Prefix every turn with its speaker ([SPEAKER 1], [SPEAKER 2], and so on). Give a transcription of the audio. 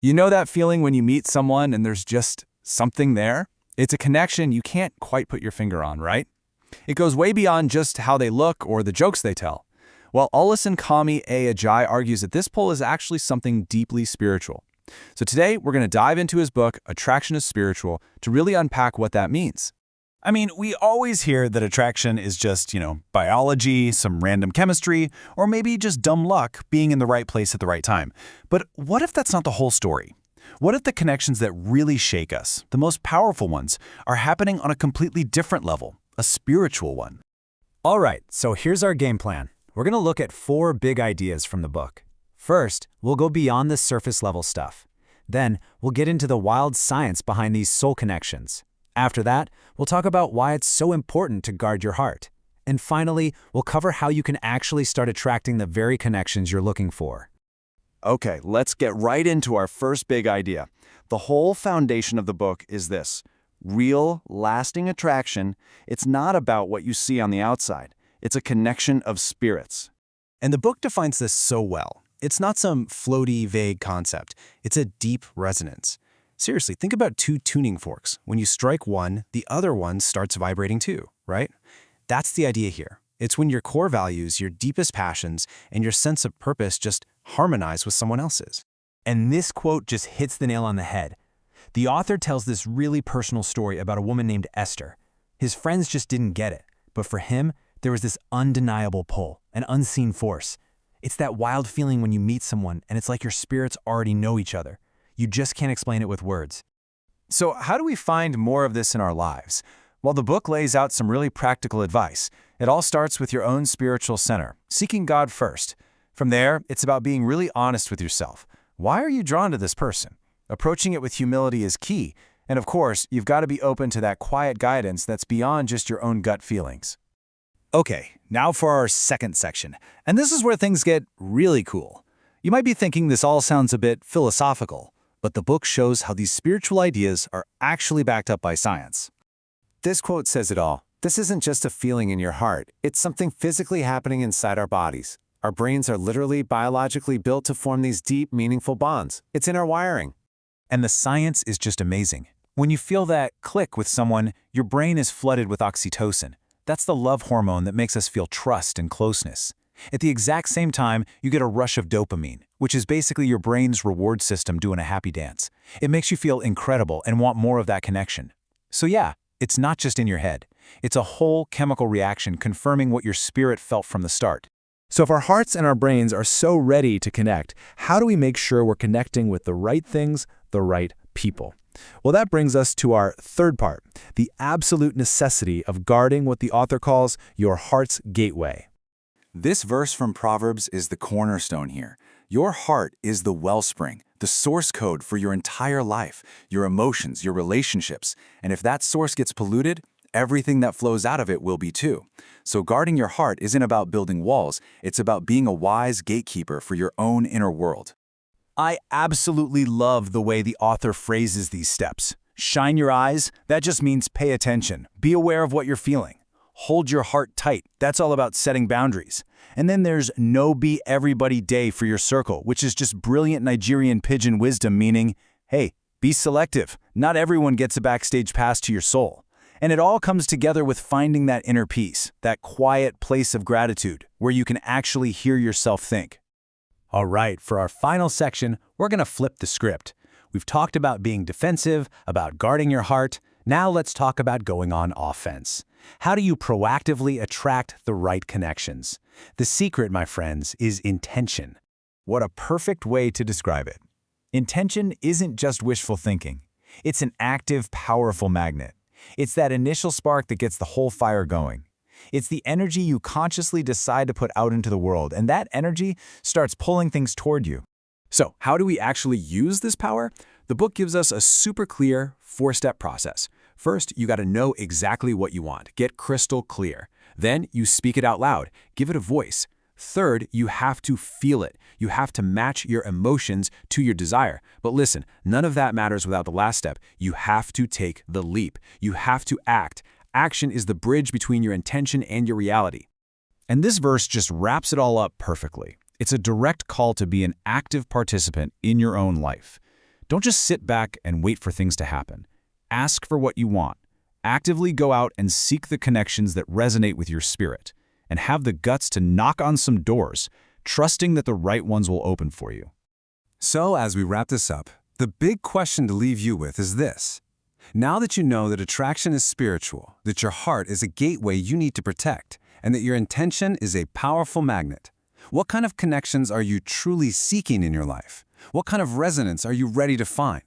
[SPEAKER 1] You know that feeling when you meet someone and there's just something there? It's a connection you can't quite put your finger on, right? It goes way beyond just how they look or the jokes they tell. Well, Olison Kami A. Ajay argues that this pull is actually something deeply spiritual. So today, we're going to dive into his book, Attraction is Spiritual, to really unpack what that means.
[SPEAKER 2] I mean, we always hear that attraction is just, biology, some random chemistry, or maybe just dumb luck being in the right place at the right time. But what if that's not the whole story? What if the connections that really shake us, the most powerful ones, are happening on a completely different level, a spiritual one?
[SPEAKER 3] All right, so here's our game plan. We're going to look at 4 big ideas from the book. First, we'll go beyond the surface level stuff. Then, we'll get into the wild science behind these soul connections. After that, we'll talk about why it's so important to guard your heart. And finally, we'll cover how you can actually start attracting the very connections you're looking for.
[SPEAKER 1] Okay, let's get right into our first big idea. The whole foundation of the book is this: real, lasting attraction. It's not about what you see on the outside. It's a connection of spirits.
[SPEAKER 4] And the book defines this so well. It's not some floaty, vague concept. It's a deep resonance. Seriously, think about 2 tuning forks. When you strike one, the other one starts vibrating too, right? That's the idea here. It's when your core values, your deepest passions, and your sense of purpose just harmonize with someone else's.
[SPEAKER 3] And this quote just hits the nail on the head. The author tells this really personal story about a woman named Esther. His friends just didn't get it, but for him, there was this undeniable pull, an unseen force. It's that wild feeling when you meet someone and it's like your spirits already know each other. You just can't explain it with words.
[SPEAKER 1] So how do we find more of this in our lives? Well, the book lays out some really practical advice. It all starts with your own spiritual center, seeking God first. From there, it's about being really honest with yourself. Why are you drawn to this person? Approaching it with humility is key. And of course, you've got to be open to that quiet guidance that's beyond just your own gut feelings.
[SPEAKER 2] Okay, now for our second section. And this is where things get really cool. You might be thinking this all sounds a bit philosophical, but the book shows how these spiritual ideas are actually backed up by science.
[SPEAKER 5] This quote says it all. This isn't just a feeling in your heart. It's something physically happening inside our bodies. Our brains are literally biologically built to form these deep, meaningful bonds. It's in our wiring.
[SPEAKER 2] And the science is just amazing. When you feel that click with someone, your brain is flooded with oxytocin. That's the love hormone that makes us feel trust and closeness. At the exact same time, you get a rush of dopamine, which is basically your brain's reward system doing a happy dance. It makes you feel incredible and want more of that connection. So yeah, it's not just in your head. It's a whole chemical reaction confirming what your spirit felt from the start.
[SPEAKER 6] So if our hearts and our brains are so ready to connect, how do we make sure we're connecting with the right things, the right people? Well, that brings us to our third part, the absolute necessity of guarding what the author calls your heart's gateway.
[SPEAKER 1] This verse from Proverbs is the cornerstone here. Your heart is the wellspring, the source code for your entire life, your emotions, your relationships. And if that source gets polluted, everything that flows out of it will be too. So guarding your heart isn't about building walls, it's about being a wise gatekeeper for your own inner world.
[SPEAKER 2] I absolutely love the way the author phrases these steps. Shine your eyes, that just means pay attention. Be aware of what you're feeling. Hold your heart tight, that's all about setting boundaries. And then there's no be everybody day for your circle, which is just brilliant Nigerian pidgin wisdom meaning, hey, be selective. Not everyone gets a backstage pass to your soul. And it all comes together with finding that inner peace, that quiet place of gratitude, where you can actually hear yourself think.
[SPEAKER 3] All right, for our final section, we're going to flip the script. We've talked about being defensive, about guarding your heart. Now let's talk about going on offense. How do you proactively attract the right connections? The secret, my friends, is intention.
[SPEAKER 2] What a perfect way to describe it. Intention isn't just wishful thinking. It's an active, powerful magnet. It's that initial spark that gets the whole fire going. It's the energy you consciously decide to put out into the world, and that energy starts pulling things toward you.
[SPEAKER 1] So, how do we actually use this power? The book gives us a super clear 4-step process. First, you got to know exactly what you want. Get crystal clear. Then, you speak it out loud. Give it a voice. Third, you have to feel it. You have to match your emotions to your desire. But listen, none of that matters without the last step. You have to take the leap. You have to act. Action is the bridge between your intention and your reality.
[SPEAKER 2] And this verse just wraps it all up perfectly. It's a direct call to be an active participant in your own life. Don't just sit back and wait for things to happen. Ask for what you want. Actively go out and seek the connections that resonate with your spirit, and have the guts to knock on some doors, trusting that the right ones will open for you.
[SPEAKER 1] So, as we wrap this up, the big question to leave you with is this. Now that you know that attraction is spiritual, that your heart is a gateway you need to protect, and that your intention is a powerful magnet, what kind of connections are you truly seeking in your life? What kind of resonance are you ready to find?